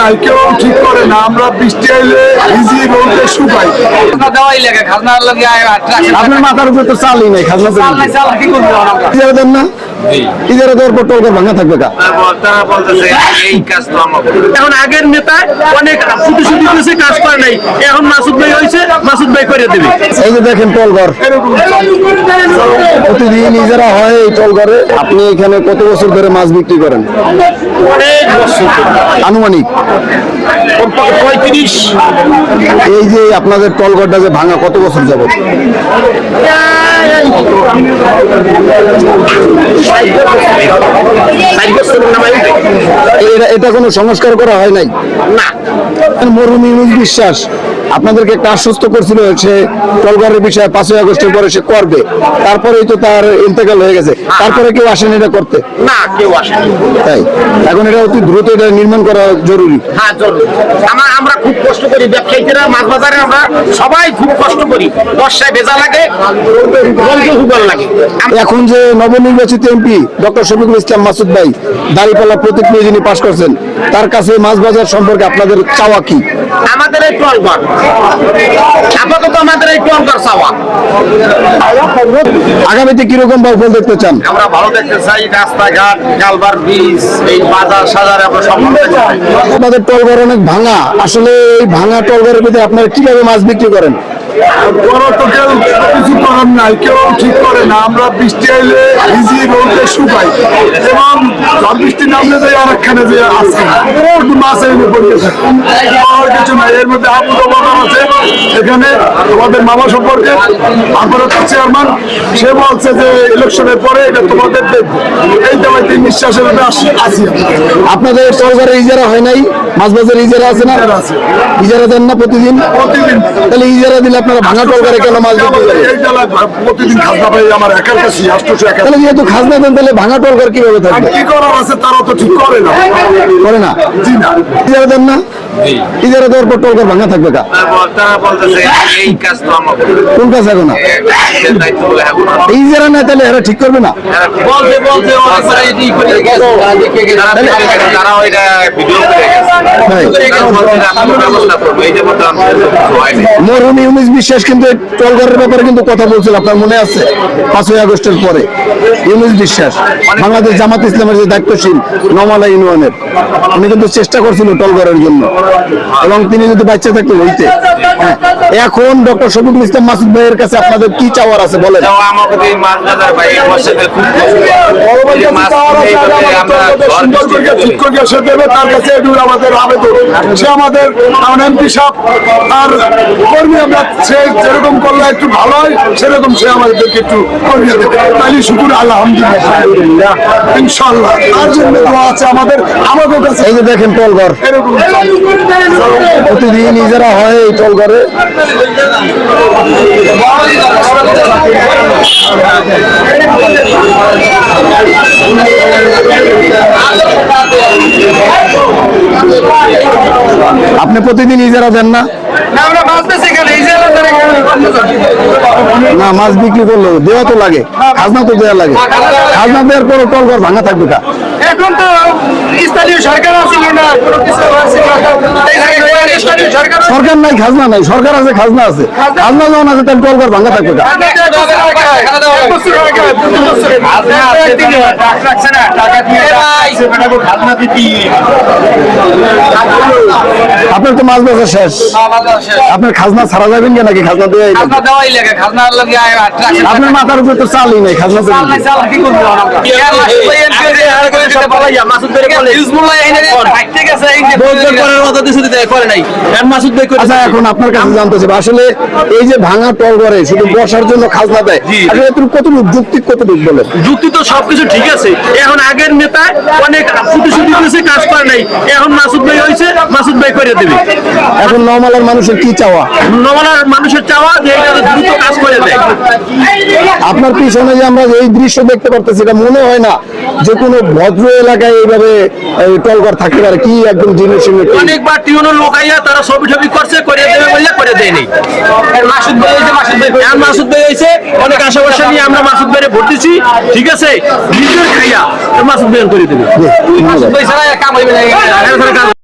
নাই, কেউ ঠিক করে না। আমরা বৃষ্টি এলে ভিজি রোদে শুকাই। আপনার মাথার উপরে তো চালই নাই, খাজনা ইজারা দেন না, ইজারা দেওয়ার পর টোলঘর ভাঙা থাকবে কা? এখন আগের নেতা অনেক প্রতিশ্রুতি দিয়েছে, কাজ করে নাই। এখন মাসুদ ভাই হয়েছে, মাসুদ ভাই করে দেবে। এই যে দেখেন টোলঘর প্রতিদিন ইজারা হয় এই টোলঘরে। আপনি এখানে কত বছর ধরে মাছ বিক্রি করেন? অনেক বছর আনুমানিক 35। এই যে আপনাদের টোলঘরটা যে ভাঙা কত বছর যাবত? এটা কোনো সংস্কার করা হয় নাই না। মরহুম ইউনুস বিশ্বাস আপনাদেরকে একটা আশ্বস্ত করছিল সে টোলঘরের বিষয়ে 5ই আগস্টের পরে সে করবে, তারপরেই তো তার ইন্তেকাল হয়ে গেছে। তারপরে কেউ আসেনি এটা করতে? না, কেউ আসেনি। তাই এখন এটা অতি দ্রুত এটা নির্মাণ করা জরুরি। হ্যাঁ, জরুরি। আমরা খুব কষ্ট করি, ব্যবসায়ীরা মাছ বাজারে আমরা সবাই খুব কষ্ট করি। বর্ষায় ভেজা লাগে, লাগে। এখন যে নবনির্বাচিত এমপি ডক্টর শফিকুল ইসলাম মাসুদ ভাই দাঁড়িপাল্লা প্রতীক নিয়ে যিনি পাশ করছেন, তার কাছে মাছ বাজার সম্পর্কে আপনাদের চাওয়া কি? আমাদের এই টোলঘর আপাতত আমাদের এই টোলঘর চাওয়া। আগামীতে কিরকম ফল দেখতে চান? আমরা ভালো দেখতে চাই, রাস্তাঘাট, কালভার, ব্রিজ, এই বাজার সাজার আমরা সব ভালো দেখতে চাই। আপনাদের টোলঘর অনেক ভাঙা, আসলে এই ভাঙা টোলঘরের ভিতরে আপনারা কিভাবে মাছ বিক্রি করেন? বড় তো কেউ কিছু করার নাই, কেউ ঠিক করে না। আমরা বৃষ্টি এলে ভিজি রোদে শুকাই এবং ঝড় বৃষ্টি নামলে যাই আরেকখানে যে আছে মাছ এনে পড়িয়ে থাকে। আর কিছু নাই। এর মধ্যে আবুল বাগান আছে, এখানে তোমাদের মামা সম্পর্কে আপনারা চেয়ারম্যান, সে বলছে যে ইলেকশনের পরে এটা তোমাদের দেখবো। এই দাবাইতে নিঃশ্বাসের আসি। আপনাদের টোলঘরে ইজারা হয় নাই? মাছ বাজারে ইজারা আছে না? ইজারা দেন না প্রতিদিন? প্রতিদিন। তাহলে ইজারা দিলে আপনারা ভাঙা টোলঘরে কেন মাছ বিক্রি করেন? এই জেলায় প্রতিদিন খাজনা পাই আমার একার কাছে 800 টাকা। তাহলে যেহেতু খাজনা দেন, তাহলে ভাঙা টোলঘর কিভাবে থাকবে? কি করার আছে তারা তো ঠিক করে না। করে না? জি না। ইজারা দেন না, ইজারা দেওয়ার পর টোলঘর ভাঙা থাকবে কা? কোন কাজ এখন না? এই ইজারা না, তাহলে এরা ঠিক করবে না? মরহুম ইউনুস বিশ্বাস কিন্তু টোলঘরের ব্যাপারে কিন্তু কথা বলছিল, আপনার মনে আছে? 5ই আগস্টের পরে ইউনুস বিশ্বাস বাংলাদেশ জামাত ইসলামের যে দায়িত্বশীল নমালা ইউনিয়নের, উনি কিন্তু চেষ্টা করছিল টোলঘরের জন্য, এবং তিনি যদি বাচ্চা থাকতে হইতে। এখন ডক্টর শফিকুল ইসলাম মাসুদ ভাইয়ের কাছে আপনাদের কি চাওয়ার আছে বলেন? তার কাছে আমাদের আবেদন, সে আমাদের এমপি সাহেব তার কর্মী, আমরা সে যেরকম করলে একটু ভালো হয় সেরকম সে আমাদেরকে একটু করিয়ে দেবে। তাই শুকুর আলহামদুলিল্লাহ, ইনশাআল্লাহ। তার জন্য দোয়া আছে আমাদের কাছে। এই যে দেখেন টোলঘর এরকম প্রতিদিন ইজারা হয় এই টোলঘরে। আপনি প্রতিদিন ইজারা দেন না? না, মাছ বিক্রি করলো দেওয়া তো লাগে, খাজনা তো দেওয়া লাগে। খাজনা দেওয়ার পরে টোলঘর ভাঙা থাকবে কা? এখন তো স্থানীয় সরকার আছে না, সরকার নাই, খাজনা নাই। সরকার আছে, খাজনা আছে। খাজনা যখন আছে তাহলে টোলঘর ভাঙা থাকবে কা? আপনার তো মাছ বেচা শেষ, আপনার খাজনা ছাড়া যাবেন কেন? নাকি খাজনা দেওয়াই আপনার মাথার উপরে তো চালই নাই, খাজনা এখন আপনার কাছে জানতে চাই, আসলে এই যে ভাঙা টোলঘরে শুধু বসার জন্য খাজনা দেয়, আসলে কতটুকু যুক্তি, কতটুকু বলে? যুক্তি তো সবকিছু ঠিক আছে। এখন আগের নেতা অনেক প্রতিশ্রুতি দিয়েছে, কাজ করে নাই। এখন মাসুদ ভাই হয়েছে, মাসুদ ভাই করে দেবে। এখন নওমালার মানুষের কি চাওয়া? নওমালার মানুষের চাওয়া যে দ্রুত কাজ করে দেয়। আপনার পিছনে যে আমরা এই দৃশ্য দেখতে পারতেছি, এটা মনে হয় না যে কোনো ভদ্র এলাকায় এইভাবে টোলঘর থাকতে পারে। কি একদম জিনিস অনেকবার টিউনের লোক আইয়া তারা ছবি ছবি করছে, করে দেবে বললে করে দেয়নি। মাসুদ ভাই হয়েছে, অনেক আশা ভরসা নিয়ে আমরা মাসুদ ভাইরে ভোট দিচ্ছি, ঠিক আছে? নিজের খাইয়া মাসুদ ভাই করে দেবে। মাসুদ ভাই ছাড়া কাম হইবে না।